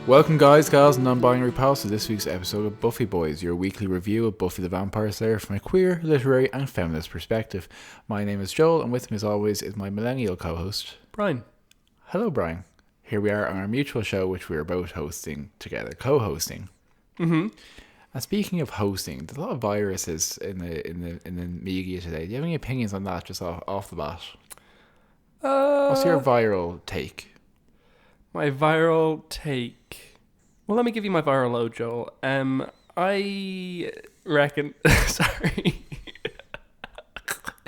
Welcome guys, gals and non-binary pals to this week's episode of Buffy Boys, your weekly review of Buffy the Vampire Slayer from a queer, literary and feminist perspective. My name is Joel and with me as always is my millennial co-host, Brian. Hello Brian. Here we are on our mutual show which we are both hosting together, co-hosting. Mm-hmm. And speaking of hosting, there's a lot of viruses in the media today. Do you have any opinions on that just off the bat? What's your viral take? My viral take. Well, let me give you my viral load, Joel. I reckon. Sorry,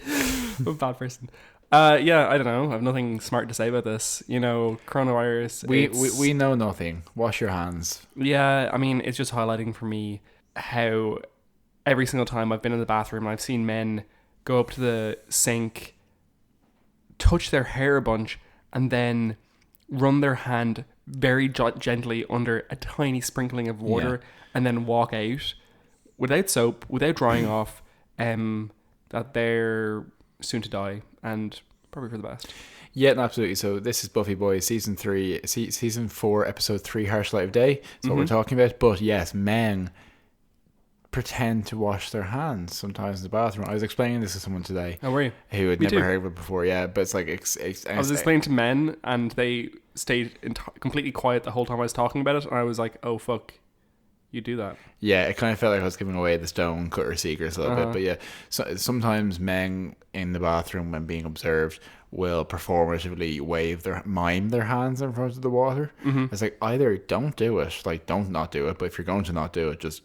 I'm a bad person. Yeah, I don't know. I have nothing smart to say about this. You know, coronavirus. We know nothing. Wash your hands. Yeah, I mean, it's just highlighting for me how every single time I've been in the bathroom, I've seen men go up to the sink, touch their hair a bunch, and then run their hand very gently under a tiny sprinkling of water, and then walk out without soap, without drying off, that they're soon to die, and probably for the best. Yeah, absolutely. So this is Buffy Boys season 4 episode 3, Harsh Light of Day. That's what we're talking about. But yes, men pretend to wash their hands sometimes in the bathroom. I was explaining this to someone today. Oh, were you? Who had never heard of it before. Yeah, but it's like I was explaining to men and they stayed completely quiet the whole time I was talking about it, and I was like, oh fuck, you do that. Yeah, it kind of felt like I was giving away the stone cutter secrets a little bit. But yeah, so sometimes men in the bathroom when being observed will performatively mime their hands in front of the water. It's like, either don't do it, like don't not do it, but if you're going to not do it, just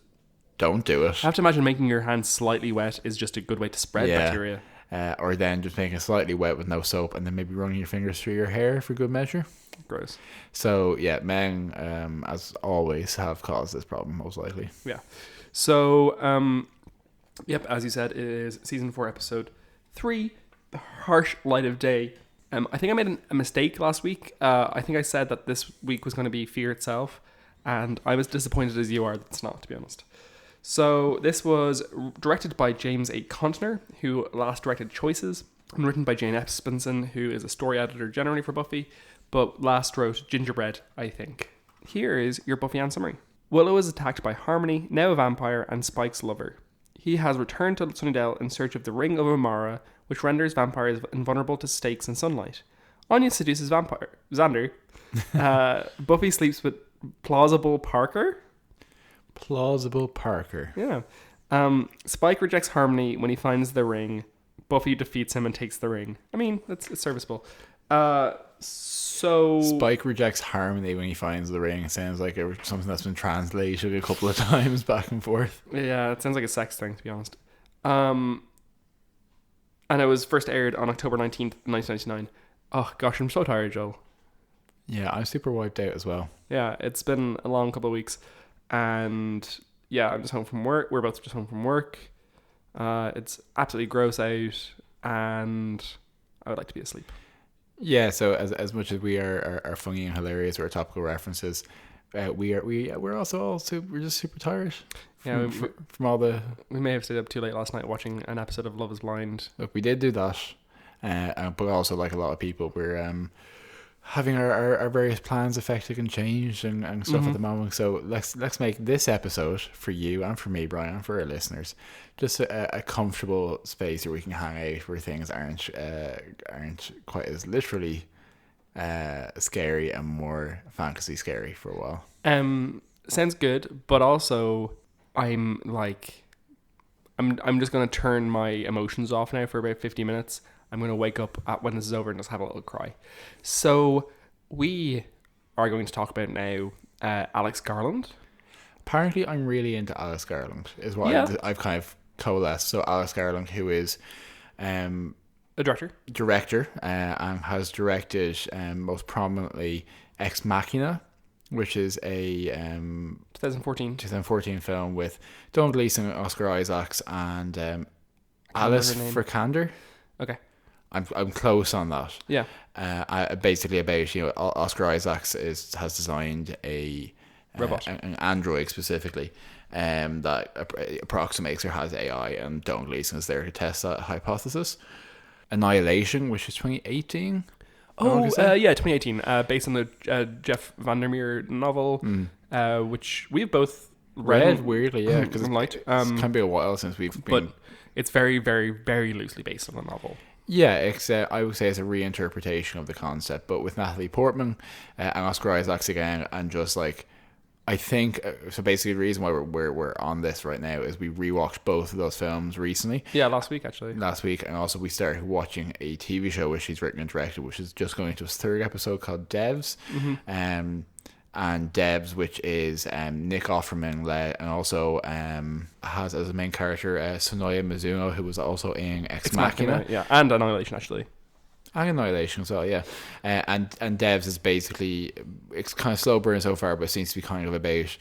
don't do it. I have to imagine making your hands slightly wet is just a good way to spread bacteria. Or then just making it slightly wet with no soap and then maybe running your fingers through your hair for good measure. Gross. So yeah, men, as always, have caused this problem most likely. Yeah. So, yep, as you said, it is season 4, episode 3, The Harsh Light of Day. I think I made a mistake last week. I think I said that this week was going to be Fear itself, and I'm as disappointed as you are that it's not, to be honest. So this was directed by James A. Contner, who last directed Choices, and written by Jane Espenson, who is a story editor generally for Buffy, but last wrote Gingerbread, I think. Here is your Buffy Ann summary. Willow is attacked by Harmony, now a vampire, and Spike's lover. He has returned to Sunnydale in search of the Ring of Amara, which renders vampires invulnerable to stakes and sunlight. Anya seduces Xander. Buffy sleeps with Plausible Parker. Plausible Parker. Yeah. Spike rejects Harmony when he finds the ring. Buffy defeats him and takes the ring. I mean, it's serviceable. So Spike rejects Harmony when he finds the ring. It sounds like something that's been translated a couple of times back and forth. Yeah, it sounds like a sex thing, to be honest. And it was first aired on October 19th, 1999. Oh gosh, I'm so tired, Joel. Yeah, I'm super wiped out as well. Yeah, it's been a long couple of weeks. And yeah, I'm just home from work. We're both just home from work. It's absolutely gross out, and I would like to be asleep. Yeah, so as much as we are funny and hilarious with our topical references, we're also we're just super tired. From all the. We may have stayed up too late last night watching an episode of Love Is Blind. Look, we did do that, but also like a lot of people, we're having our various plans affected and changed and stuff at the moment. So let's make this episode for you and for me, Brian, and for our listeners, just a comfortable space where we can hang out, where things aren't quite as literally scary and more fantasy scary for a while. Sounds good, but also I'm just gonna turn my emotions off now for about 50 minutes. I'm going to wake up when this is over and just have a little cry. So we are going to talk about now Alex Garland. Apparently I'm really into Alex Garland is what I've kind of coalesced. So Alex Garland, who is a director and has directed most prominently Ex Machina, which is a 2014 film with Don Gleeson, Oscar Isaacs, and Alice Vikander. Okay. I'm close on that. Yeah. Basically about, Oscar Isaacs has designed a robot, an android specifically, that approximates or has AI, and Don Gleeson is there to test that hypothesis. Annihilation, which is 2018. Oh, 2018, based on the Jeff Vandermeer novel, which we've both read weirdly, yeah, because it can be a while since we've been. But it's very, very, very loosely based on a novel. Yeah, I would say it's a reinterpretation of the concept, but with Natalie Portman and Oscar Isaacs again, and just like, I think so. Basically, the reason why we're on this right now is we rewatched both of those films recently. Yeah, last week, and also we started watching a TV show which she's written and directed, which is just going to its third episode, called Devs. And Devs, which is Nick Offerman led, and also has as a main character Sonoya Mizuno, who was also in Ex Machina, yeah, and Annihilation actually. Annihilation as well, yeah. And Devs is basically, it's kind of slow burn so far, but it seems to be kind of about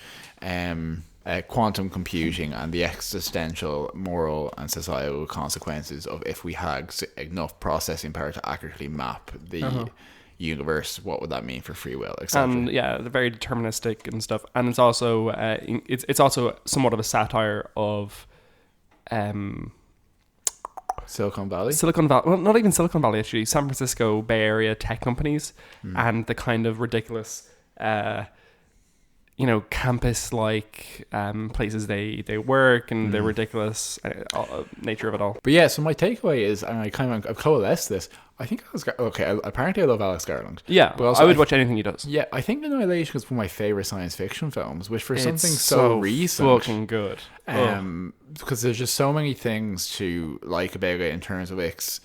quantum computing and the existential, moral, and societal consequences of if we had enough processing power to accurately map the universe. What would that mean for free will, etc. And yeah, they're very deterministic and stuff. And it's also it's also somewhat of a satire of Silicon Valley. Well, not even Silicon Valley, actually. San Francisco Bay Area tech companies and the kind of ridiculous, campus-like places they work, and the ridiculous nature of it all. But yeah, so my takeaway is, and I've coalesced this. I think apparently I love Alex Garland. Yeah, but also I would watch anything he does. Yeah, I think Annihilation is one of my favorite science fiction films, which for something so recent, fucking good. Because there's just so many things to like about it in terms of its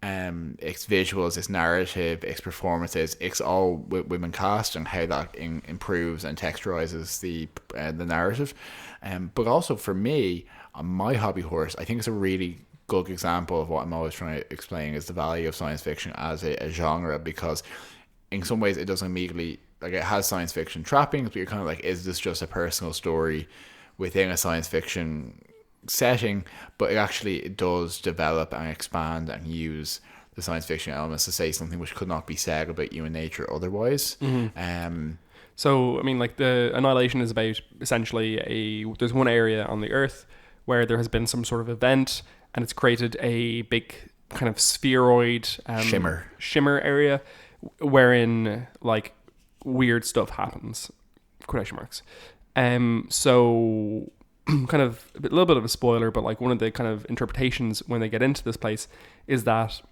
visuals, its narrative, its performances, its all women cast, and how that improves and texturizes the narrative. But also for me, on my hobby horse, I think it's a really good example of what I'm always trying to explain is the value of science fiction as a genre, because in some ways it doesn't immediately, like, it has science fiction trappings, but you're kind of like, is this just a personal story within a science fiction setting? But it does develop and expand and use the science fiction elements to say something which could not be said about human nature otherwise. So I mean, like, the Annihilation is about essentially there's one area on the Earth where there has been some sort of event, and it's created a big kind of spheroid shimmer area wherein like weird stuff happens, quotation marks. So kind of a little bit of a spoiler, but like one of the kind of interpretations when they get into this place is that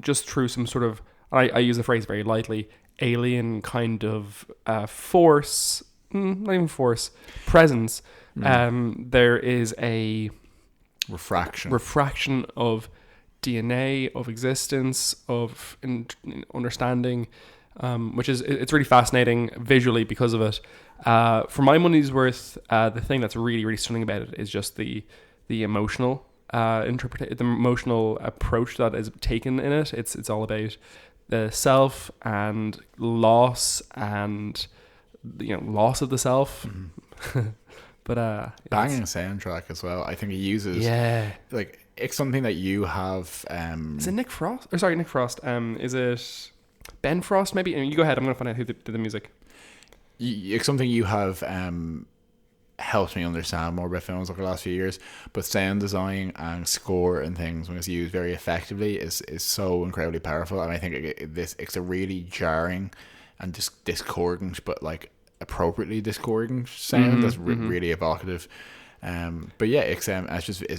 just through some sort of, I use the phrase very lightly, alien kind of force, not even force, presence, there is a refraction of DNA, of existence, of understanding, which is, it's really fascinating visually because of it. For my money's worth, the thing that's really, really stunning about it is just the emotional the emotional approach that is taken in it. It's all about the self and loss, and loss of the self. But banging soundtrack as well. I think he uses like, it's something that you have. Is it Nick Frost? Or sorry, Nick Frost. Is it Ben Frost? Maybe. You go ahead. I'm going to find out who did the music. It's something you have helped me understand more about films over the last few years. But sound design and score and things, when it's used very effectively, is so incredibly powerful. And I think it's a really jarring and discordant, but like appropriately discordant sound that's really evocative. But yeah, it's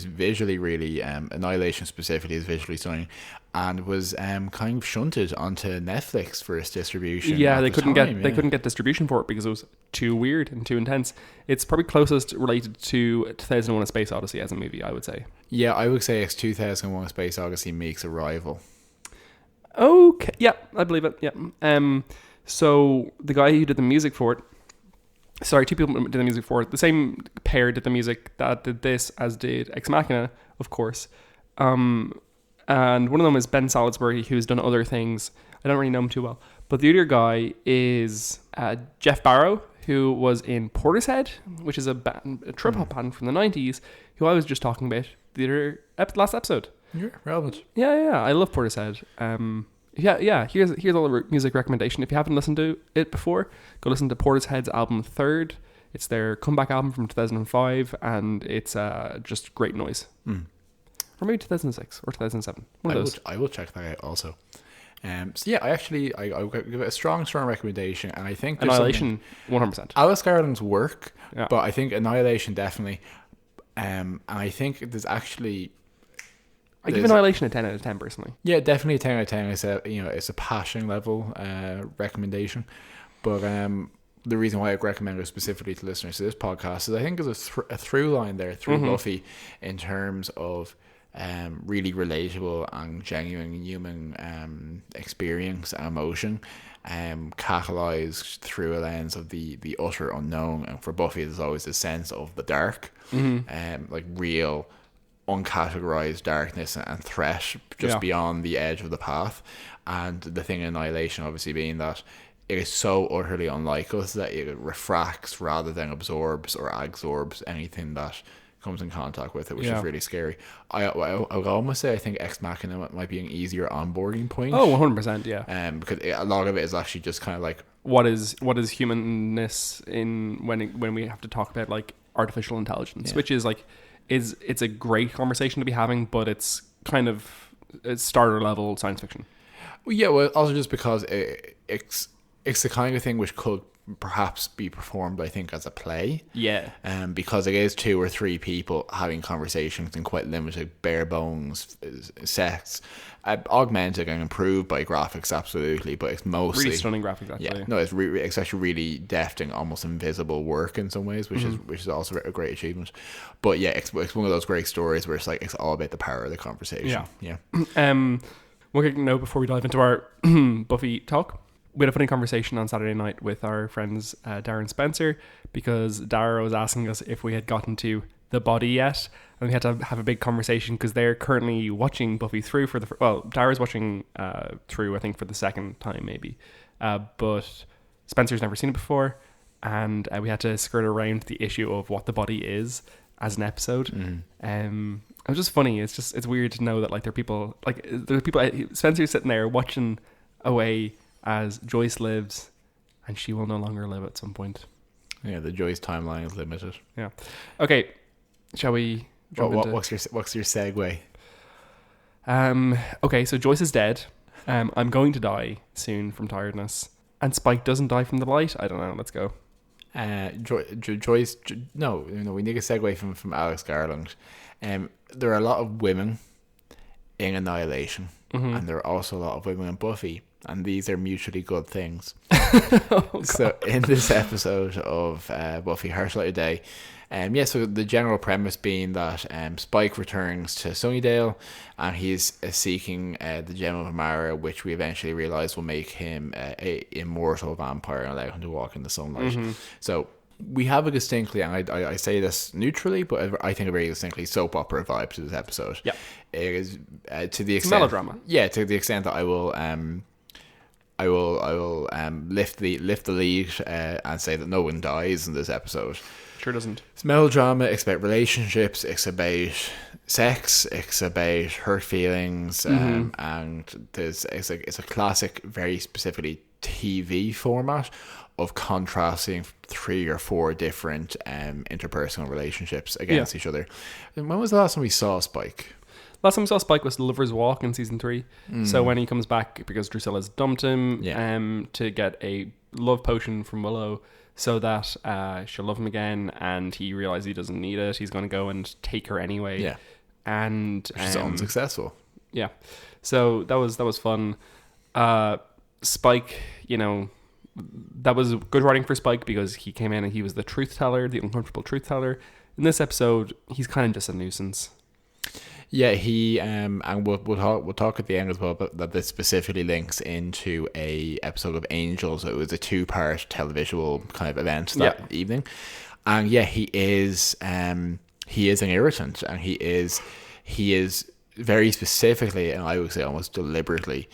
visually really, Annihilation specifically is visually stunning, and was kind of shunted onto Netflix for its distribution. Yeah, they couldn't get distribution for it because it was too weird and too intense. It's probably closest related to 2001: A Space Odyssey as a movie, I would say. Yeah, I would say it's 2001: A Space Odyssey makes a rival. Okay, yeah, I believe it. Yeah. So the guy who did the music for it, two people did the music for it. The same pair did the music that did this as did Ex Machina, of course. And one of them is Ben Salisbury, who's done other things. I don't really know him too well. But the other guy is Jeff Barrow, who was in Portishead, which is a trip-hop band from the 90s, who I was just talking about the last episode. You're relevant. Yeah. I love Portishead. Here's all the music recommendation. If you haven't listened to it before, go listen to Portishead's album Third. It's their comeback album from 2005, and it's just great noise. Or maybe 2006 or 2007. One of those. I will check that out also. So yeah, I would give it a strong recommendation, and I think Annihilation, 100%. Alex Garland's work, Yeah. but I think Annihilation definitely. And I think there's actually. I give Annihilation a 10 out of 10 personally. Yeah, definitely a 10 out of 10. It's a passion level recommendation. But the reason why I recommend it specifically to listeners to this podcast is I think there's a through line there through Buffy in terms of really relatable and genuine human experience and emotion, catalyzed through a lens of the utter unknown. And for Buffy, there's always a sense of the dark, like real uncategorized darkness and threat just beyond the edge of the path. And the thing in Annihilation obviously being that it is so utterly unlike us that it refracts rather than absorbs or absorbs anything that comes in contact with it, which is really scary. I would almost say I think Ex Machina might be an easier onboarding point. Oh, 100%, yeah. Because a lot of it is actually just kind of like what is humanness in when we have to talk about like artificial intelligence, which is like it's a great conversation to be having, but it's kind of it's starter level science fiction. Well, yeah, well, also just because it's the kind of thing which could perhaps be performed, I think, as a play. Yeah. Because it is 2 or 3 people having conversations in quite limited, bare bones sets, augmented and improved by graphics, absolutely. But it's mostly really stunning graphics, actually. Yeah, no, it's actually really deft and almost invisible work in some ways, which is also a great achievement. But yeah, it's one of those great stories where it's like it's all about the power of the conversation. Yeah. One quick note before we dive into our Buffy talk. We had a funny conversation on Saturday night with our friends Darren Spencer, because Dara was asking us if we had gotten to The Body yet, and we had to have a big conversation because they're currently watching Buffy through for Dara's watching through, I think, for the second time maybe, but Spencer's never seen it before, and we had to skirt around the issue of what The Body is as an episode. It was just funny. It's weird to know that like there are people. Spencer's sitting there watching away as Joyce lives, and she will no longer live at some point. Yeah, the Joyce timeline is limited. Yeah. Okay, shall we jump into... What's your segue? Okay, so Joyce is dead. I'm going to die soon from tiredness. And Spike doesn't die from the light? I don't know, let's go. Joyce... No, we need a segue from Alex Garland. There are a lot of women in Annihilation, and there are also a lot of women in Buffy. And these are mutually good things. So in this episode of Buffy Light of Day, so the general premise being that Spike returns to Sunnydale, and he's seeking the gem of Amara, which we eventually realize will make him a immortal vampire and allow him to walk in the sunlight. So we have a distinctly, and I say this neutrally, but I think a very distinctly soap opera vibe to this episode. Yeah, it is to the extent it's melodrama. Yeah, to the extent that I will lift the lead and say that no one dies in this episode. Sure doesn't. It's melodrama. It's about relationships. It's about sex. It's about hurt feelings. And it's a classic, very specifically TV format of contrasting 3 or 4 different interpersonal relationships against each other. And when was the last time we saw Spike? Last time we saw Spike was The Lover's Walk in season 3. So when he comes back because Drusilla's dumped him to get a love potion from Willow so that she'll love him again, and he realizes he doesn't need it. He's going to go and take her anyway. Yeah. And she's unsuccessful. Yeah. So that was fun. Spike, that was good writing for Spike because he came in and he was the truth teller, the uncomfortable truth teller. In this episode, he's kind of just a nuisance. Yeah, he and we'll talk at the end as well, but that this specifically links into a episode of Angels. It was a 2-part televisual kind of event that evening, and he is an irritant, and he is very specifically, and I would say almost deliberately,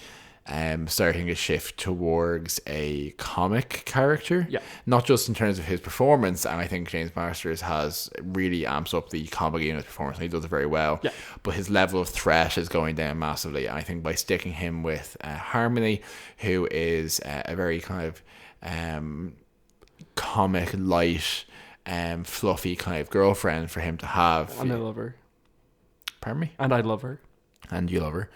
starting a shift towards a comic character. Yeah. Not just in terms of his performance, and I think James Masters has really amps up the comedy in his performance, and he does it very well. Yeah. But his level of threat is going down massively, and I think by sticking him with Harmony, who is a very kind of comic, light, fluffy kind of girlfriend for him to have. And I love her. Pardon me? And I love her. And you love her.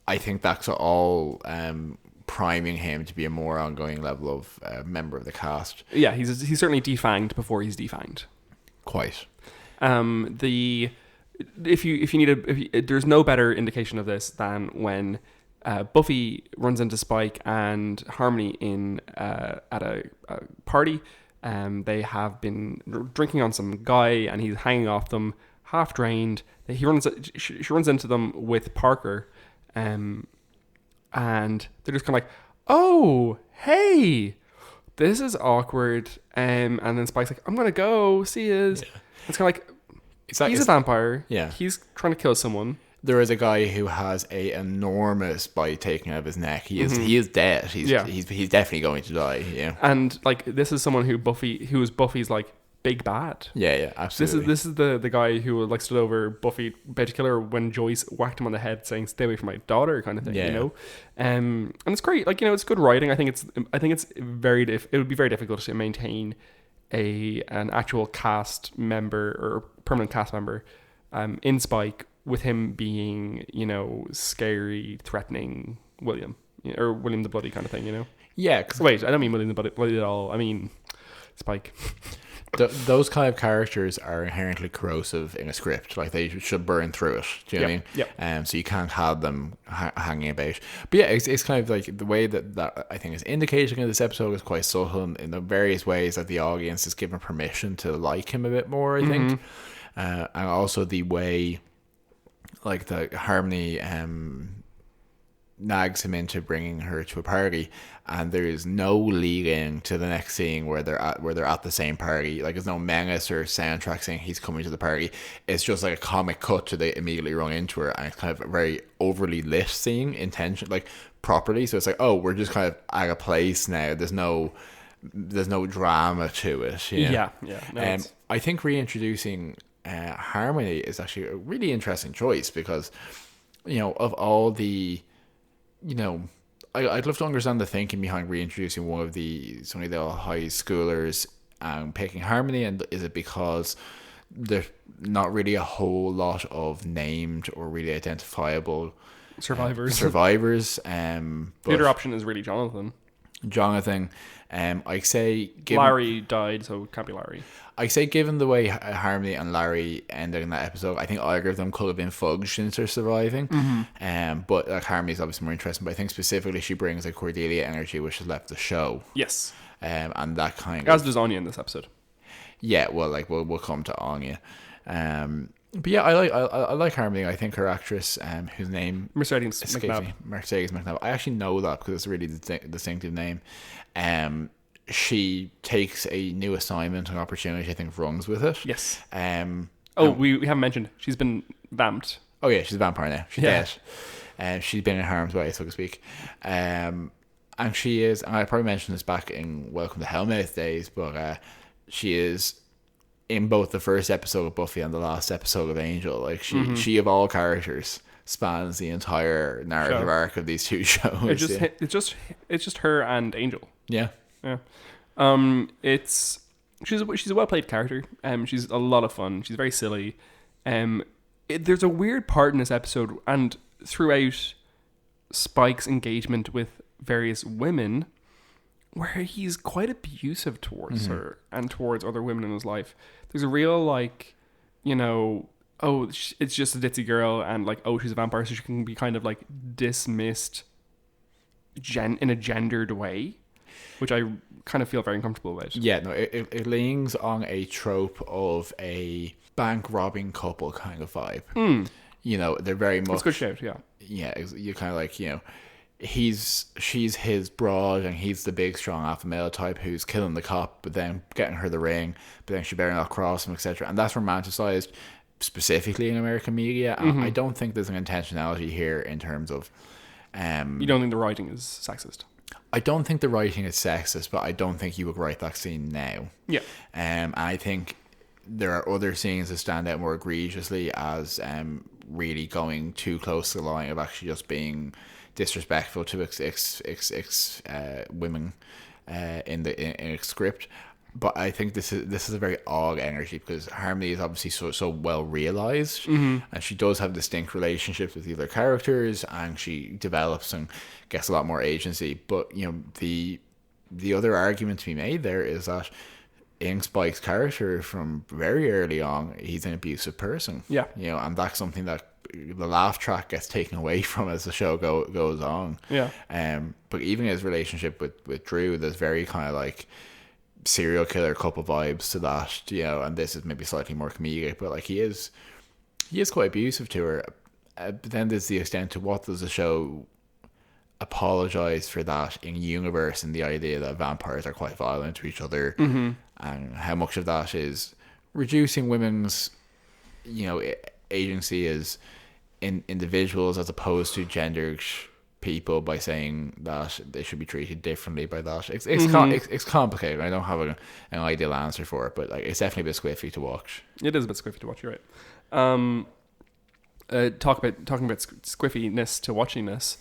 I think that's all priming him to be a more ongoing level of member of the cast. Yeah, he's certainly defanged before he's defanged. Quite. There's no better indication of this than when Buffy runs into Spike and Harmony at a party. They have been drinking on some guy, and he's hanging off them, half drained. She runs into them with Parker, and they're just kind of like, "Oh, hey, this is awkward." And then Spike's like, "I'm gonna go see his." Yeah. It's kind of like, he's a vampire. Yeah, he's trying to kill someone. There is a guy who has a enormous bite taken out of his neck. He is dead. He's definitely going to die. Yeah, and like this is someone who is Buffy's like big bad. Yeah, absolutely. This is the guy who like stood over Buffy, about to kill her when Joyce whacked him on the head, saying "Stay away from my daughter," kind of thing. Yeah. You know, and it's great. Like, you know, it's good writing. I think it's very it would be very difficult to maintain an actual cast member or permanent cast member in Spike with him being, you know, scary, threatening William, or William the Bloody kind of thing, you know? Yeah. Wait, I don't mean William the Bloody at all. I mean Spike. Those kind of characters are inherently corrosive in a script. Like, they should burn through it. Do you know what I mean? Yeah. So you can't have them hanging about. But yeah, it's kind of like the way that I think is indicating in this episode is quite subtle in the various ways that the audience is given permission to like him a bit more, I think. And also the way, like, the Harmony nags him into bringing her to a party, and there is no lead in to the next scene where they're at the same party. Like, there's no menace or soundtrack saying he's coming to the party. It's just like a comic cut to they immediately run into her, and it's kind of a very overly lit scene, like properly. So it's like, oh, we're just kind of at a place now. There's no drama to it. You know? Yeah. No, I think reintroducing Harmony is actually a really interesting choice because, you know, of all the, you know, I'd love to understand the thinking behind reintroducing one of the Sunnydale High schoolers and picking Harmony. And is it because there's not really a whole lot of named or really identifiable survivors? The other option is really Jonathan. I say Larry died, so it can't be Larry. I say, given the way Harmony and Larry ended in that episode, I think either of them could have been fudged into surviving. But like, Harmony's obviously more interesting. But I think specifically she brings a Cordelia energy which has left the show. Yes. And that kind as does Anya in this episode. Yeah, well, like we'll come to Anya. But yeah, I like Harmony. I think her actress, whose name Mercedes McNabb. I actually know that because it's a really distinctive name. She takes a new assignment and opportunity, I think, runs with it. Yes. We haven't mentioned she's been vamped. Oh yeah, she's a vampire now. She's dead. She's been in harm's way, so to speak. And she is, and I probably mentioned this back in Welcome to Hellmouth days, but she is in both the first episode of Buffy and the last episode of Angel. Like, she of all characters spans the entire narrative arc of these two shows. It's just her and Angel. Yeah. She's a well played character. She's a lot of fun. She's very silly. There's a weird part in this episode and throughout Spike's engagement with various women where he's quite abusive towards her and towards other women in his life. There's a real, like, you know, oh, it's just a ditzy girl, and like, oh, she's a vampire, so she can be kind of like dismissed in a gendered way, which I kind of feel very uncomfortable about. Yeah, no, it leans on a trope of a bank robbing couple kind of vibe. You know, they're very much... It's a good shout, yeah. Yeah, you're kind of like, you know, she's his broad and he's the big strong alpha male type who's killing the cop but then getting her the ring, but then she better not cross him, etc. And that's romanticized specifically in American media, and I don't think there's an intentionality here in terms of... you don't think the writing is sexist? I don't think the writing is sexist, but I don't think you would write that scene now. Yeah. And I think there are other scenes that stand out more egregiously as really going too close to the line of actually just being disrespectful to women in a script. but I think this is a very odd energy because Harmony is obviously so well realized, and she does have distinct relationships with the other characters, and she develops and gets a lot more agency. But the other argument to be made there is that in Spike's character from very early on, he's an abusive person. Yeah, and that's something that the laugh track gets taken away from as the show goes on. Yeah. But even his relationship with Drew, there's very kind of like serial killer couple vibes to that, and this is maybe slightly more comedic, but like he is quite abusive to her. But then there's the extent to what does the show apologize for that in universe, and the idea that vampires are quite violent to each other, and how much of that is reducing women's agency as individuals as opposed to gendered people by saying that they should be treated differently by that. It's complicated. I don't have an ideal answer for it, but like it's definitely a bit squiffy to watch. It is a bit squiffy to watch. You're right. Talking about squiffiness to watchiness.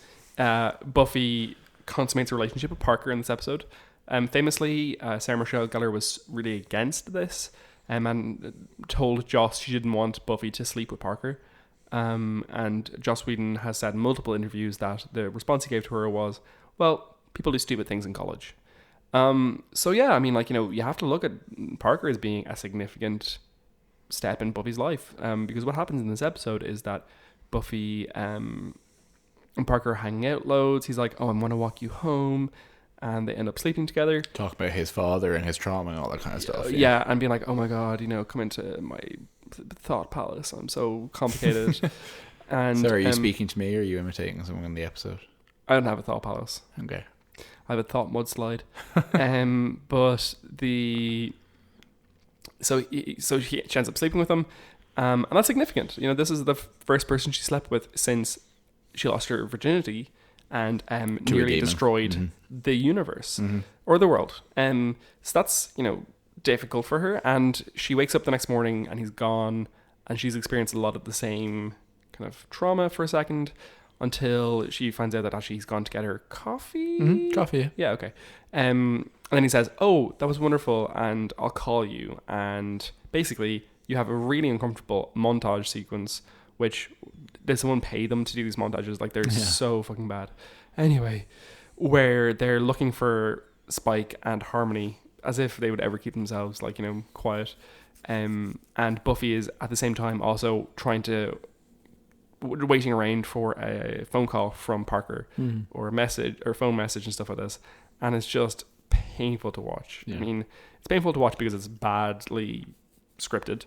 Buffy consummates a relationship with Parker in this episode. Famously, Sarah Michelle Gellar was really against this, and told Joss she didn't want Buffy to sleep with Parker. And Joss Whedon has said in multiple interviews that the response he gave to her was, well, people do stupid things in college. So yeah, I mean, like, you have to look at Parker as being a significant step in Buffy's life. Because what happens in this episode is that Buffy and Parker hanging out loads. He's like, oh, I'm going to walk you home. And they end up sleeping together. Talk about his father and his trauma and all that kind of stuff. Yeah, and being like, oh my God, come into my thought palace. I'm so complicated. And so are you speaking to me, or are you imitating someone in the episode? I don't have a thought palace. Okay. I have a thought mudslide. But she ends up sleeping with him. And that's significant. This is the first person she slept with since she lost her virginity and nearly destroyed the universe or the world. So that's, difficult for her. And she wakes up the next morning and he's gone, and she's experienced a lot of the same kind of trauma for a second until she finds out that actually he's gone to get her coffee. Coffee. Yeah, okay. And then he says, oh, that was wonderful, and I'll call you. And basically, you have a really uncomfortable montage sequence, which did someone pay them to do these montages? Like, they're so fucking bad. Anyway, where they're looking for Spike and Harmony as if they would ever keep themselves, like, quiet. And Buffy is at the same time also waiting around for a phone call from Parker or a message or phone message and stuff like this. And it's just painful to watch. Yeah. I mean, it's painful to watch because it's badly scripted,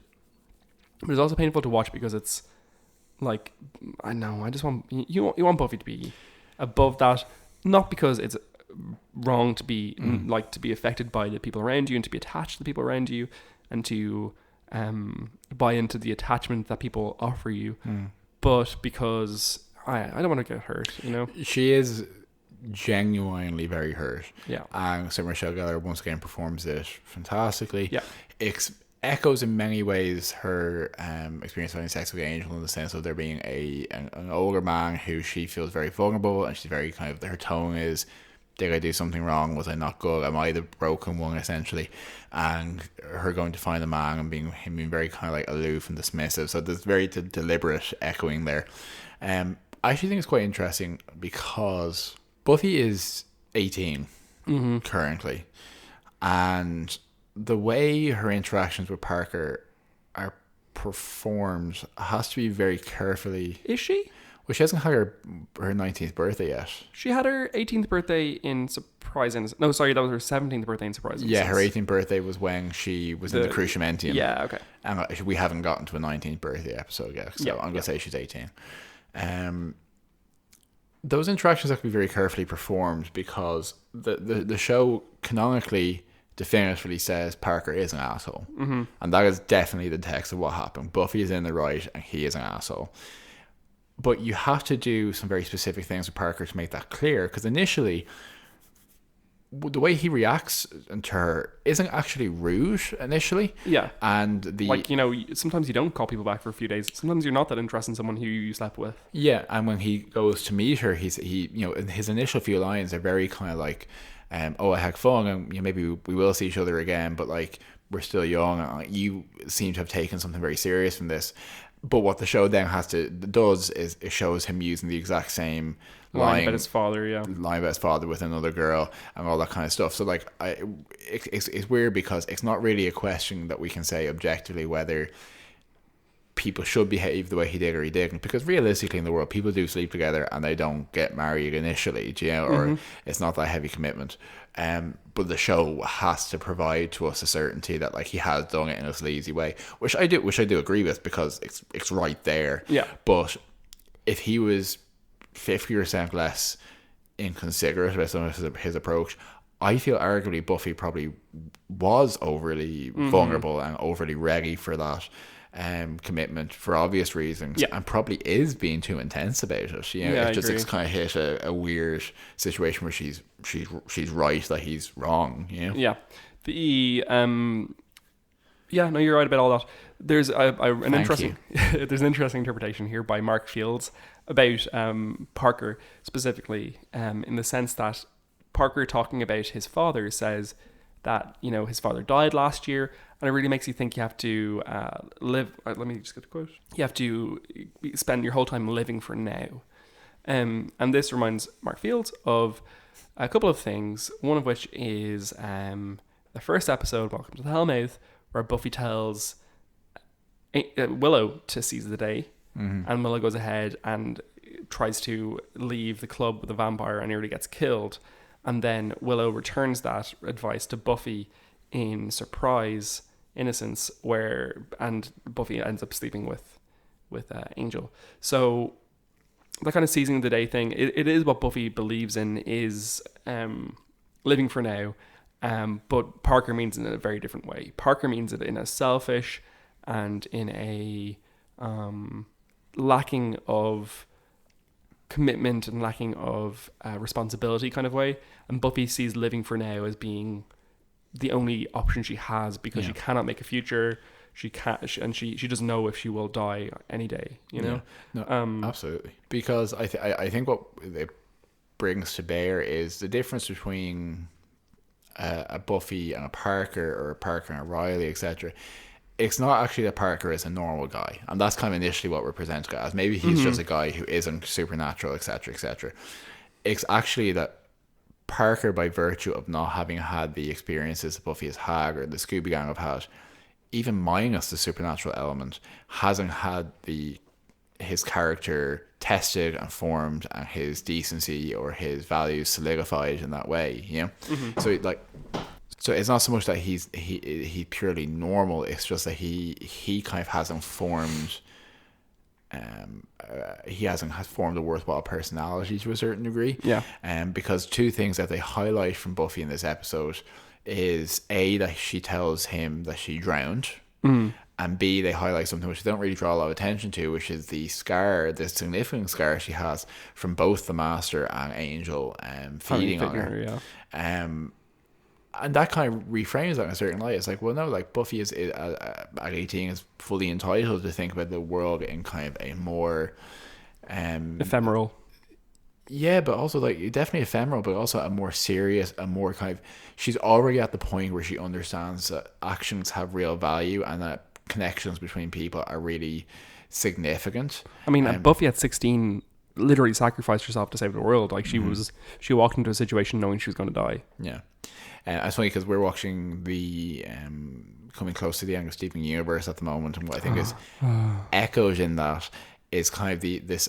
but it's also painful to watch because it's like, I know, I just want you want Buffy to be above that, not because it's wrong to be to be affected by the people around you and to be attached to the people around you and to buy into the attachment that people offer you, but because I don't want to get hurt. She is genuinely very hurt. Yeah, and Sarah Michelle Gellar once again performs it fantastically. Yeah, echoes in many ways her experience having sex with Angel, in the sense of there being an older man who she feels very vulnerable, and she's very kind of, her tone is, did I do something wrong? Was I not good? Am I the broken one, essentially? And her going to find the man and him being very kind of like aloof and dismissive. So there's very deliberate echoing there. I actually think it's quite interesting because Buffy is 18 currently, and the way her interactions with Parker are performed has to be very carefully. Is she? Well, she hasn't had her 19th birthday yet. She had her 18th birthday in Surprise Innocence. No, sorry, that was her 17th birthday in Surprise Innocence. Yeah, her 18th birthday was when she was in the Cruciamentium. Yeah, okay. And we haven't gotten to a 19th birthday episode yet, so I'm going to say she's 18. Those interactions have to be very carefully performed because the show canonically definitively says Parker is an asshole. And that is definitely the text of what happened. Buffy is in the right and he is an asshole. But you have to do some very specific things with Parker to make that clear, because initially the way he reacts to her isn't actually rude initially. Yeah. And sometimes you don't call people back for a few days. Sometimes you're not that interested in someone who you slept with. Yeah, and when he goes to meet her, his initial few lines are very kind of like, oh, I had fun, and maybe we will see each other again, but like we're still young, and you seem to have taken something very serious from this. But what the show then does is it shows him using the exact same lying about his father, lying about his father with another girl and all that kind of stuff. So like, it's weird because it's not really a question that we can say objectively whether people should behave the way he did or he didn't, because realistically in the world people do sleep together and they don't get married initially, or it's not that heavy commitment. But the show has to provide to us a certainty that like he has done it in a sleazy way, which I do agree with, because it's right there. Yeah. But if he was 50% less inconsiderate about some of his approach, I feel arguably Buffy probably was overly vulnerable and overly ready for that commitment for obvious reasons, and probably is being too intense about it. It's kind of hit a weird situation where she's right that he's wrong. You're right about all that. There's an interesting interpretation here by Mark Fields about Parker specifically, in the sense that Parker, talking about his father, says that his father died last year, and it really makes you think you have to live. Let me just get the quote. You have to spend your whole time living for now, and this reminds Mark Fields of a couple of things. One of which is the first episode, Welcome to the Hellmouth, where Buffy tells Willow to seize the day, and Willow goes ahead and tries to leave the club with the vampire and nearly gets killed. And then Willow returns that advice to Buffy in surprise innocence, and Buffy ends up sleeping with Angel. So that kind of seizing the day thing, it is what Buffy believes in, is living for now. But Parker means it in a very different way. Parker means it in a selfish and in a lacking of commitment and lacking of responsibility kind of way. And Buffy sees living for now as being the only option she has, because she cannot make a future. She can't, and she doesn't know if she will die any day. No, absolutely. Because I think what it brings to bear is the difference between a Buffy and a Parker, or a Parker and a Riley, etc. It's not actually that Parker is a normal guy, and that's kind of initially what we're presented as. Maybe he's just a guy who isn't supernatural, etc., etc. It's actually that Parker, by virtue of not having had the experiences that Buffy has had, or the Scooby Gang have had, even minus the supernatural element, hasn't had his character tested and formed, and his decency or his values solidified in that way. So it's not so much that he's purely normal. It's just that he kind of hasn't formed. He hasn't formed a worthwhile personality to a certain degree. Because two things that they highlight from Buffy in this episode is A, that she tells him that she drowned, and B, they highlight something which they don't really draw a lot of attention to, which is the significant scar she has from both the Master and Angel feeding on her. And that kind of reframes that in a certain light. It's like, well, no, like Buffy is at 18 is fully entitled to think about the world in kind of a more ephemeral. Yeah, but also like definitely ephemeral, but also a more serious, a more kind of, she's already at the point where she understands that actions have real value and that connections between people are really significant. I mean, Buffy at 16 literally sacrificed herself to save the world. Like she walked into a situation knowing she was going to die. Yeah. It's funny because we're watching the coming close to the end of Steven Universe at the moment, and what I think is echoed in that is kind of this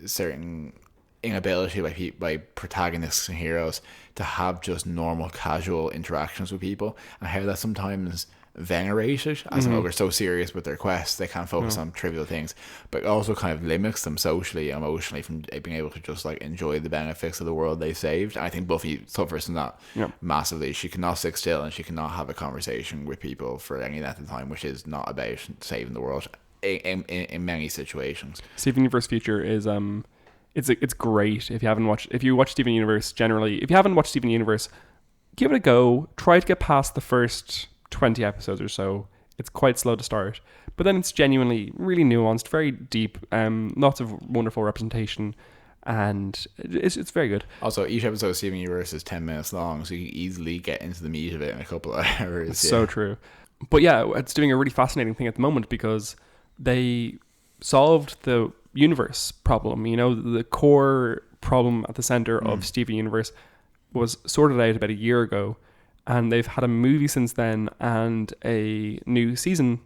certain inability by protagonists and heroes to have just normal casual interactions with people, and how that sometimes venerated as in, they're so serious with their quests they can't focus on trivial things, but also kind of limits them socially and emotionally from being able to just like enjoy the benefits of the world they saved. And I think Buffy suffers from that massively. She cannot sit still and she cannot have a conversation with people for any length of time, which is not about saving the world in many situations. Steven Universe Future is it's great. If you watch Steven Universe generally, if you haven't watched Steven Universe, give it a go. Try to get past the first 20 episodes or so. It's quite slow to start, but then it's genuinely really nuanced, very deep, lots of wonderful representation, and it's very good. Also, each episode of Steven Universe is 10 minutes long, so you can easily get into the meat of it in a couple of hours. It's so true. But yeah, it's doing a really fascinating thing at the moment because they solved the universe problem. You know, the core problem at the center of Steven Universe was sorted out about a year ago, and they've had a movie since then and a new season,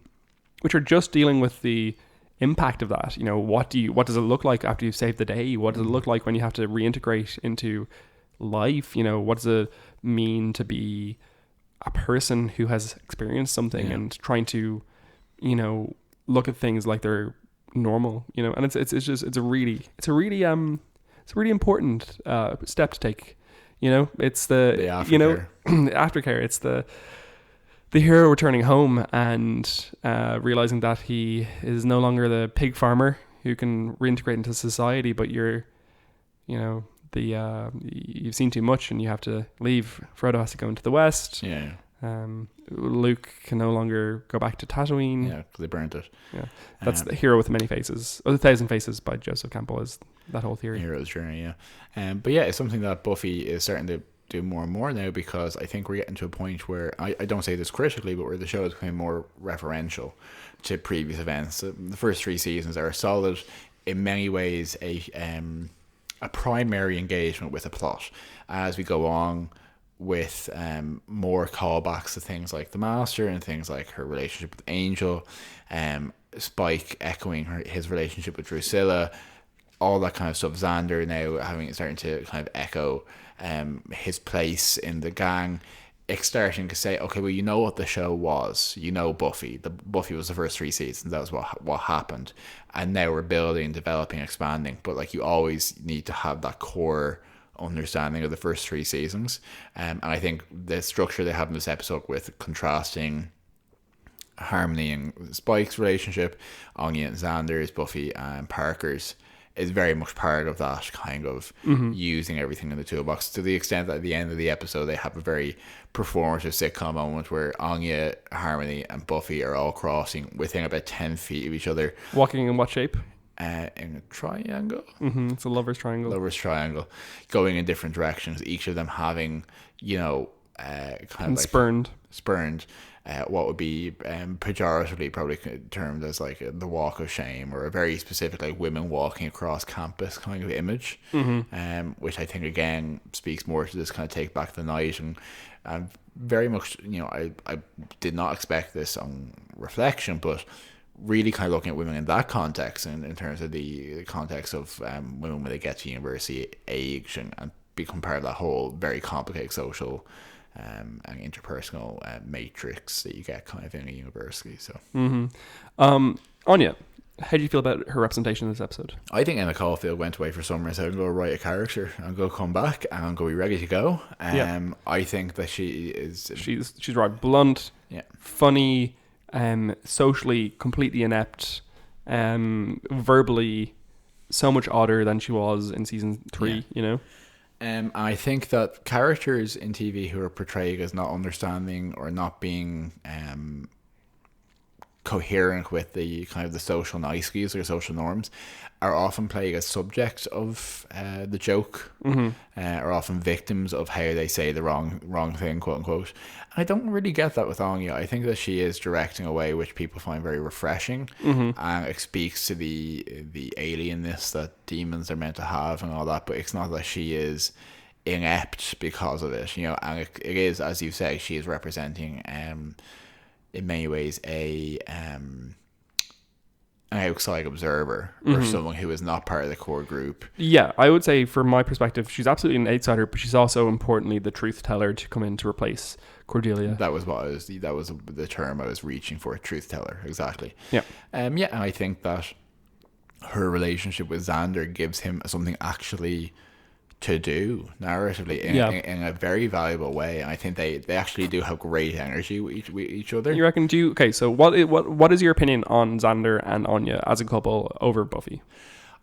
which are just dealing with the impact of that. You know, what does it look like after you've saved the day? What does it look like when you have to reintegrate into life? You know, what does it mean to be a person who has experienced something and trying to, you know, look at things like they're normal, you know? And it's a really important step to take. You know, it's the aftercare. You know, aftercare. It's the hero returning home and realizing that he is no longer the pig farmer who can reintegrate into society, but you've seen too much and you have to leave. Frodo has to go into the West. Yeah. Luke can no longer go back to Tatooine. Yeah, because they burnt it. Yeah, that's the Hero with Many Faces, or The Thousand Faces by Joseph Campbell is that whole theory. Hero's journey, yeah. But yeah, it's something that Buffy is starting to do more and more now, because I think we're getting to a point where I don't say this critically, but where the show is becoming more referential to previous events. The first 3 seasons are solid, in many ways a primary engagement with a plot. As we go on with more callbacks to things like the Master and things like her relationship with Angel, Spike echoing his relationship with Drusilla, all that kind of stuff. Xander now starting to kind of echo his place in the gang. It's starting to say, okay, well, you know what the show was. You know Buffy. Buffy was the first 3 seasons. That was what happened. And now we're building, developing, expanding. But like, you always need to have that core understanding of the first 3 seasons. And I think the structure they have in this episode with contrasting Harmony and Spike's relationship, Anya and Xander's, Buffy and Parker's, is very much part of that kind of using everything in the toolbox, to the extent that at the end of the episode they have a very performative sitcom moment where Anya, Harmony and Buffy are all crossing within about 10 feet of each other. Walking in what shape? In a triangle. It's a lover's triangle. Going in different directions, each of them having, you know, kind of like spurned what would be pejoratively probably termed as like the walk of shame, or a very specific like women walking across campus kind of image, which I think again speaks more to this kind of take back the night. And very much, you know, I did not expect this on reflection, but really kind of looking at women in that context, and in terms of the context of women when they get to university age and become part of that whole very complicated social and interpersonal matrix that you get kind of in a university. So, Anya, how do you feel about her representation in this episode? I think Emma Caulfield went away for summer, so I'm going to write a character. I'm going to come back and I'm going to be ready to go. I think that she's right, blunt, yeah, funny, socially completely inept, verbally so much odder than she was in season 3. You know. I think that characters in TV who are portrayed as not understanding or not being coherent with the kind of the social niceties or social norms are often played as subjects of the joke, are often victims of how they say the wrong thing, quote unquote. I don't really get that with Anya. I think that she is directing a way which people find very refreshing, and it speaks to the alienness that demons are meant to have and all that, but it's not that she is inept because of it, you know. And it is, as you say, she is representing in many ways an outside observer, or someone who is not part of the core group. Yeah, I would say from my perspective, she's absolutely an outsider, but she's also importantly the truth teller to come in to replace Cordelia. That was the term I was reaching for, truth teller, exactly. Yeah. And I think that her relationship with Xander gives him something actually to do narratively in a very valuable way, and I think they actually do have great energy with each other. You reckon? Okay, so what is your opinion on Xander and Anya as a couple over Buffy?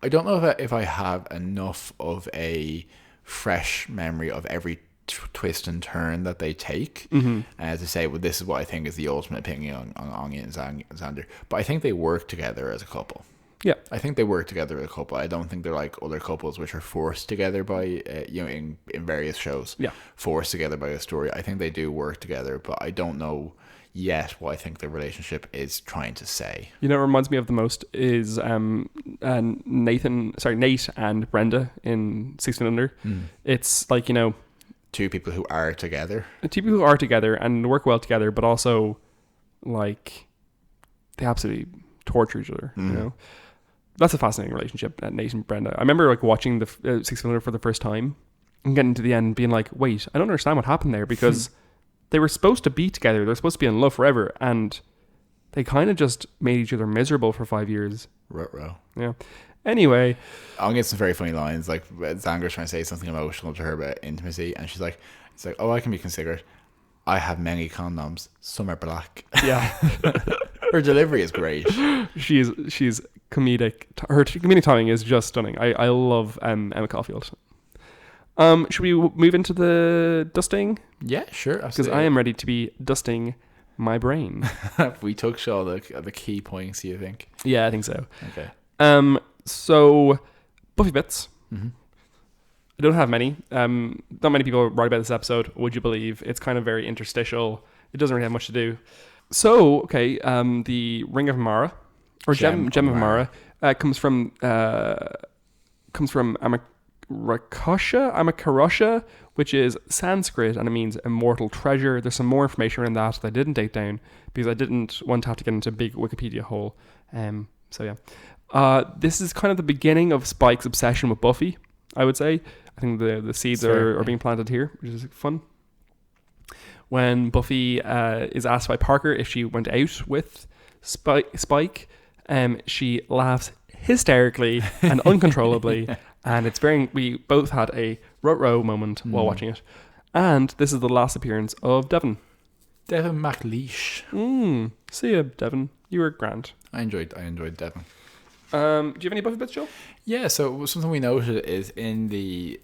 I don't know if I have enough of a fresh memory of every twist and turn that they take to say, well, this is what I think is the ultimate opinion on Anya and Xander, but I think they work together as a couple. Yeah. I think they work together as a couple. I don't think they're like other couples which are forced together by, in various shows. Yeah. Forced together by a story. I think they do work together, but I don't know yet what I think their relationship is trying to say. You know what reminds me of the most is Nate and Brenda in 6 Feet Under. It's like, you know, two people who are together and work well together, but also like they absolutely torture each other. You know, that's a fascinating relationship, Nate and Brenda. I remember like watching the 6 Feet Under for the first time and getting to the end, being like, "Wait, I don't understand what happened there," because they were supposed to be together. They're supposed to be in love forever, and they kind of just made each other miserable for 5 years. Ruh-roh. Yeah. Anyway, I'll get some very funny lines. Like Zanger's trying to say something emotional to her about intimacy, and she's like, "It's like, oh, I can be considerate. I have many condoms. Some are black." yeah, Her delivery is great. she's comedic. Her comedic timing is just stunning. I love Emma Caulfield. Should we move into the dusting? Yeah, sure. Because I am ready to be dusting my brain. We touched all the key points. Do you think? Yeah, I think so. Okay. So Buffy Bits. I don't have many. Not many people write about this episode, would you believe? It's kind of very interstitial. It doesn't really have much to do. So, okay, the Ring of Mara, or Gem of Mara, comes from Amakarosha, which is Sanskrit, and it means immortal treasure. There's some more information around that I didn't take down because I didn't want to have to get into a big Wikipedia hole. So yeah. This is kind of the beginning of Spike's obsession with Buffy, I would say. I think the seeds are being planted here, which is fun. When Buffy is asked by Parker if she went out with Spike, she laughs hysterically and uncontrollably, and we both had a rut-row moment while watching it. And this is the last appearance of Devon. Devon McLeish. See ya, Devon. You were grand. I enjoyed Devon. Do you have any Buffy Bits, Joel? Yeah, so something we noted is in the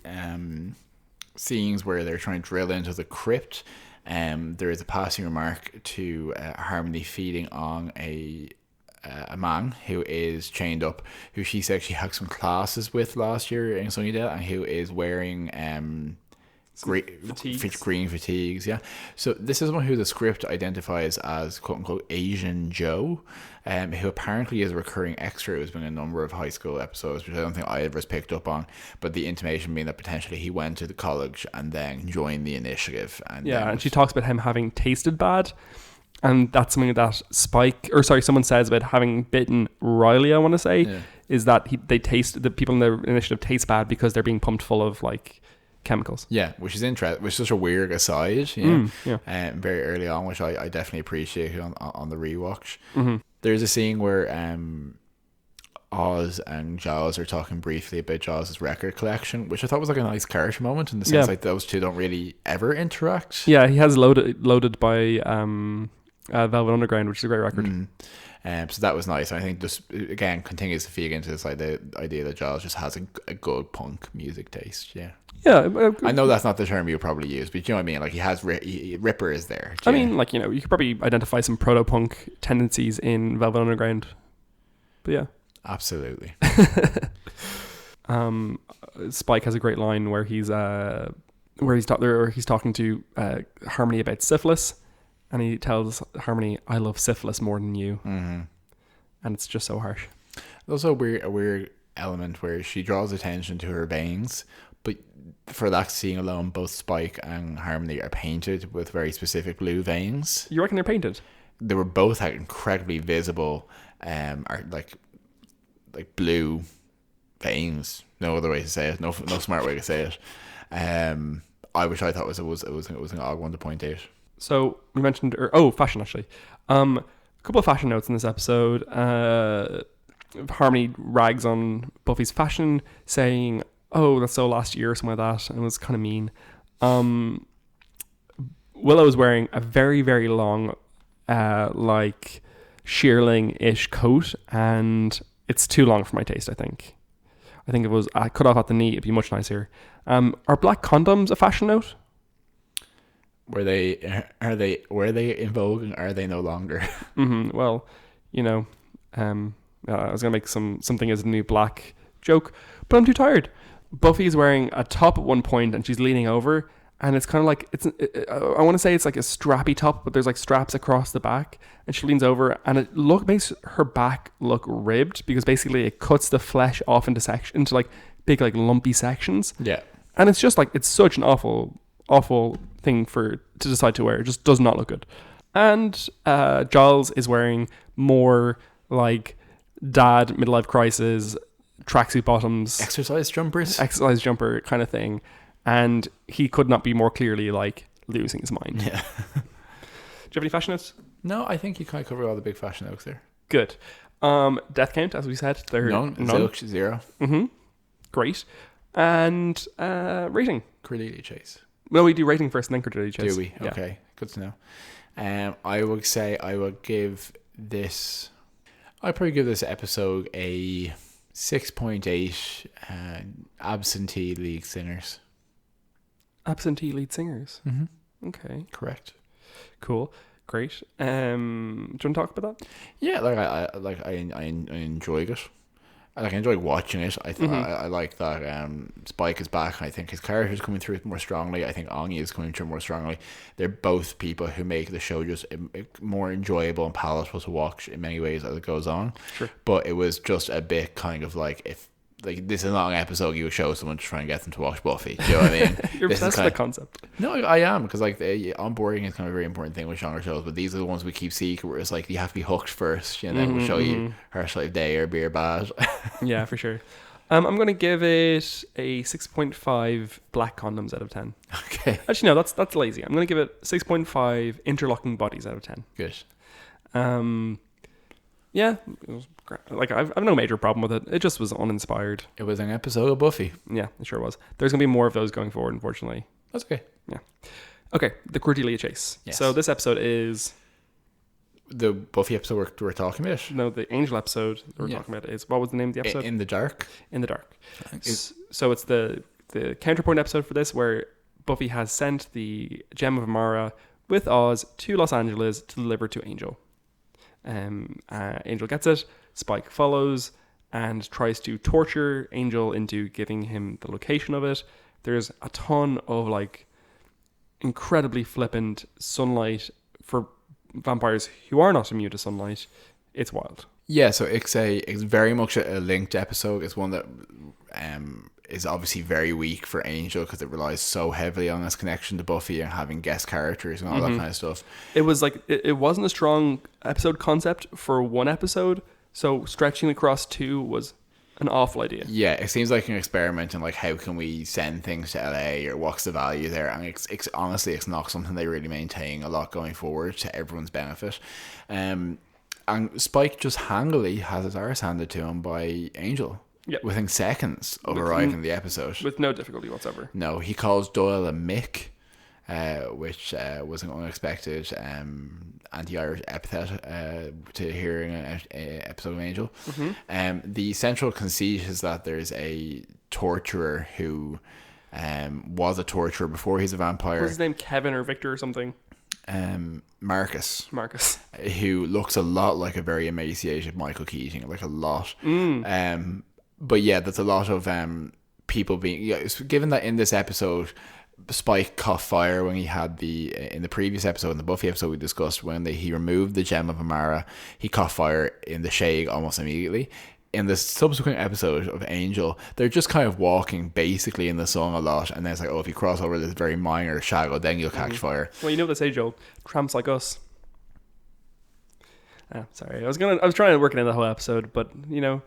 scenes where they're trying to drill into the crypt, there is a passing remark to Harmony feeding on a man who is chained up, who she said she had some classes with last year in Sunnydale, and who is wearing green fatigues. Yeah, so this is one who the script identifies as quote unquote Asian Joe, who apparently is a recurring extra who's been in a number of high school episodes, which I don't think I ever picked up on, but the intimation being that potentially he went to the college and then joined the initiative. And she talks about him having tasted bad, and that's something that someone says about having bitten Riley, I want to say, is that the people in the initiative taste bad because they're being pumped full of like chemicals. Yeah, which is interesting, which is such a weird aside, very early on, which I definitely appreciated on the rewatch. There's a scene where Oz and Giles are talking briefly about Giles' record collection, which I thought was like a nice character moment in the sense like those two don't really ever interact. Yeah, he has loaded by Velvet Underground, which is a great record. So that was nice. I think this again continues to feed into this the idea that Giles just has a good punk music taste. Yeah. I know that's not the term you would probably use, but you know what I mean. Like he has Ripper is there. I mean, like, you know, you could probably identify some proto punk tendencies in Velvet Underground. But yeah, absolutely. Spike has a great line where he's talking to Harmony about syphilis. And he tells Harmony, "I love syphilis more than you," and it's just so harsh. There's also a weird element where she draws attention to her veins, but for that scene alone, both Spike and Harmony are painted with very specific blue veins. You reckon they're painted? They were both incredibly visible, like blue veins. No other way to say it. No smart way to say it. Which I thought was an odd one to point out. So we mentioned, fashion actually. A couple of fashion notes in this episode. Harmony rags on Buffy's fashion, saying, "Oh, that's so last year," or something like that, and it was kind of mean. Willow's wearing a very, very long, like shearling-ish coat, and it's too long for my taste. I think it was cut off at the knee. It'd be much nicer. Are black condoms a fashion note? Were they in vogue, and are they no longer? Well, you know, I was gonna make something as a new black joke, but I'm too tired. Buffy is wearing a top at one point, and she's leaning over, and it's kind of like I want to say it's like a strappy top, but there's like straps across the back, and she leans over, and it makes her back look ribbed because basically it cuts the flesh off into like big like lumpy sections. Yeah, and it's just like it's such an awful thing to decide to wear. It just does not look good. And Giles is wearing more like dad midlife crisis tracksuit bottoms, exercise jumper kind of thing, and he could not be more clearly like losing his mind. Yeah. Do you have any fashion notes? No, I think you kind of covered all the big fashion notes there. Good. Death count, as we said, they're none. Zilch, 0. Great. And rating. Cordelia Chase. Well, we do rating first and then Cordelia Chase. Do we? Yeah. Okay, good to know. I would say I would give this. I'd probably give this episode a 6.8. Absentee lead singers. Absentee lead singers. Mm-hmm. Okay. Correct. Cool. Great. Do you want to talk about that? Yeah, I enjoyed it. I enjoy watching it. I like that Spike is back. I think his character is coming through more strongly. I think Ongi is coming through more strongly. They're both people who make the show just more enjoyable and palatable to watch in many ways as it goes on. Sure. But it was just a bit kind of like, if this is not an episode you would show someone to try and get them to watch Buffy. Do you know what I mean? You're obsessed with the concept. No, I am, because onboarding is kind of a very important thing with genre shows. But these are the ones we keep seeing, where it's like you have to be hooked first, and then we'll show you Harsh Life Day or Beer Bad. Yeah, for sure. I'm going to give it a 6.5 black condoms out of 10. Okay. Actually, no, that's lazy. I'm going to give it 6.5 interlocking bodies out of 10. Good. Yeah, it was great. Like I've no major problem with it. It just was uninspired. It was an episode of Buffy. Yeah, it sure was. There's gonna be more of those going forward, unfortunately. That's okay. Yeah. Okay, the Cordelia Chase. Yes. So this episode is the Buffy episode we're talking about. No, the Angel episode that we're talking about is, what was the name of the episode? In the Dark. In the Dark. So it's the counterpoint episode for this, where Buffy has sent the Gem of Amara with Oz to Los Angeles to deliver to Angel. Angel gets it. Spike follows and tries to torture Angel into giving him the location of it. There's a ton of like incredibly flippant sunlight for vampires who are not immune to sunlight. It's wild. Yeah, so it's very much a linked episode. It's one that is obviously very weak for Angel because it relies so heavily on his connection to Buffy and having guest characters and all that kind of stuff. It was like it wasn't a strong episode concept for one episode, so stretching across two was an awful idea. Yeah, it seems like an experiment in like how can we send things to LA or what's the value there, and it's honestly it's not something they really maintain a lot going forward to everyone's benefit. And Spike just handily has his arse handed to him by Angel. Yep. Within seconds of arriving in the episode. With no difficulty whatsoever. No, he calls Doyle a Mick, which was an unexpected anti-Irish epithet to hearing an episode of Angel. The central conceit is that there's a torturer who was a torturer before he's a vampire. What's his name? Kevin or Victor or something? Marcus, who looks a lot like a very emaciated Michael Keating, like a lot. But yeah, there's a lot of people being. Yeah, given that in this episode, Spike caught fire when he had in the previous episode, in the Buffy episode we discussed, when he removed the Gem of Amara, he caught fire in the shade almost immediately. In the subsequent episode of Angel, they're just kind of walking basically in the sun a lot, and then it's like, oh, if you cross over this very minor shadow, then you'll catch fire. Well, you know what they say, Joel. Tramps like us. Sorry, I was trying to work it in the whole episode, but you know,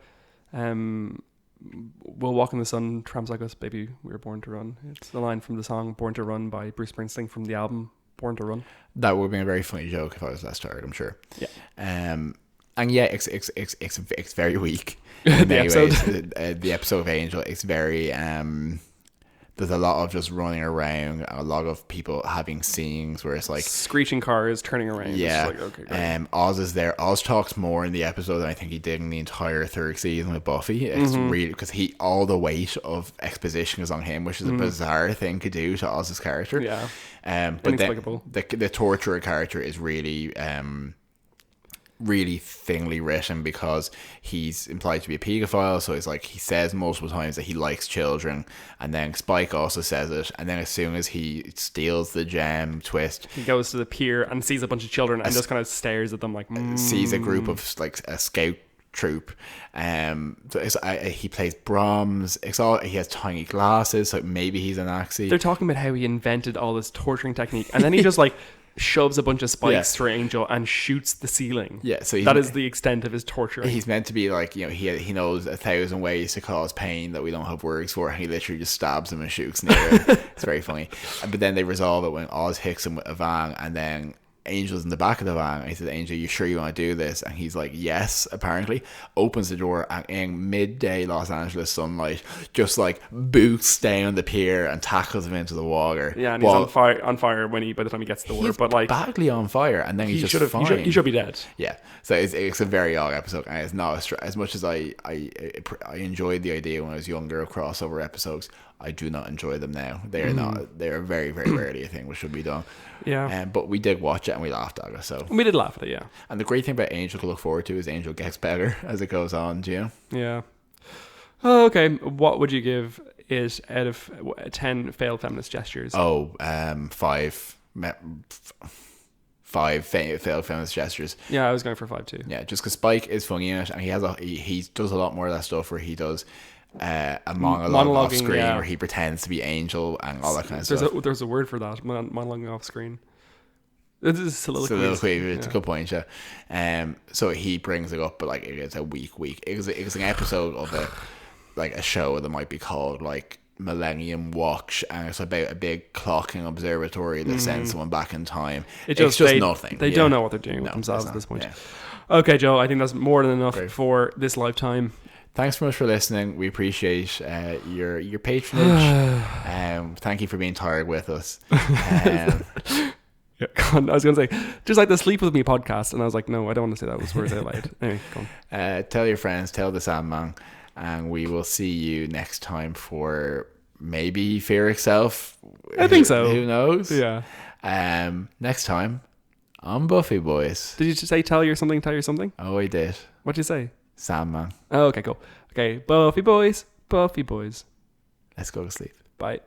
we'll walk in the sun, tramps like us, baby, we were born to run. It's the line from the song Born to Run by Bruce Springsteen from the album Born to Run. That would have been a very funny joke if I was less tired, I'm sure. Yeah. And yeah, it's very weak. The episode. The episode of Angel, it's very there's a lot of just running around, a lot of people having scenes where it's like screeching cars turning around. Yeah. Like, okay, great. Oz is there. Oz talks more in the episode than I think he did in the entire third season with Buffy. It's really because all the weight of exposition is on him, which is a bizarre thing to do to Oz's character. Yeah. But then the torturer character is really really thinly written because he's implied to be a paedophile, so it's like he says multiple times that he likes children, and then Spike also says it, and then as soon as he steals the gem twist, he goes to the pier and sees a bunch of children and just kind of stares at them like sees a group of like a scout troop. He plays Brahms. He has tiny glasses, so maybe he's an Nazi. They're talking about how he invented all this torturing technique, and then he just like shoves a bunch of spikes through Angel and shoots the ceiling. Yeah, so that is the extent of his torture. He's meant to be like, he knows 1,000 ways to cause pain that we don't have words for, and he literally just stabs him and shoots near it. It's very funny. But then they resolve it when Oz hits him with a van, and then Angel's in the back of the van, and he says, Angel, you sure you want to do this? And he's like, yes, apparently. Opens the door, and in midday Los Angeles sunlight, just like boots down the pier and tackles him into the water. Yeah, and he's on fire by the time he gets to the water. But like badly on fire, and then he's just fine. He should be dead. Yeah, so it's a very odd episode, and it's not as much as I enjoyed the idea when I was younger of crossover episodes. I do not enjoy them now. They are not. They are very, very rarely a thing which should be done. Yeah. But we did watch it and we laughed at it. So we did laugh at it. Yeah. And the great thing about Angel to look forward to is Angel gets better as it goes on. Do you? Yeah. Oh, okay. What would you give it out of 10 failed feminist gestures? 5. 5 failed feminist gestures. Yeah, I was going for 5 too. Yeah, just because Spike is funny in it, and he does a lot more of that stuff where he does a monologue off screen where he pretends to be Angel and all that kind of stuff. There's a word for that, monologuing off screen. It is soliloquy. It's a good point, yeah. So he brings it up, but like it's a weak. It was an episode of a show that might be called like Millennium Watch, and it's about a big clocking observatory that sends someone back in time. It's just nothing. They don't know what they're doing with themselves at this point. Yeah. Okay, Joe, I think that's more than enough for this lifetime. Thanks so much for listening. We appreciate your patronage. Thank you for being tired with us. Yeah, I was going to say, just like the Sleep With Me podcast, and I was like, no, I don't want to say those words out loud. Anyway, go on. Tell your friends, tell the Sandman, and we will see you next time for maybe Fear Itself. I think so. Who knows? Yeah. Next time on Buffy Boys. Did you just say tell your something? Oh, I did. What did you say? Sandman. Oh, okay, cool. Okay, Buffy Boys. Let's go to sleep. Bye.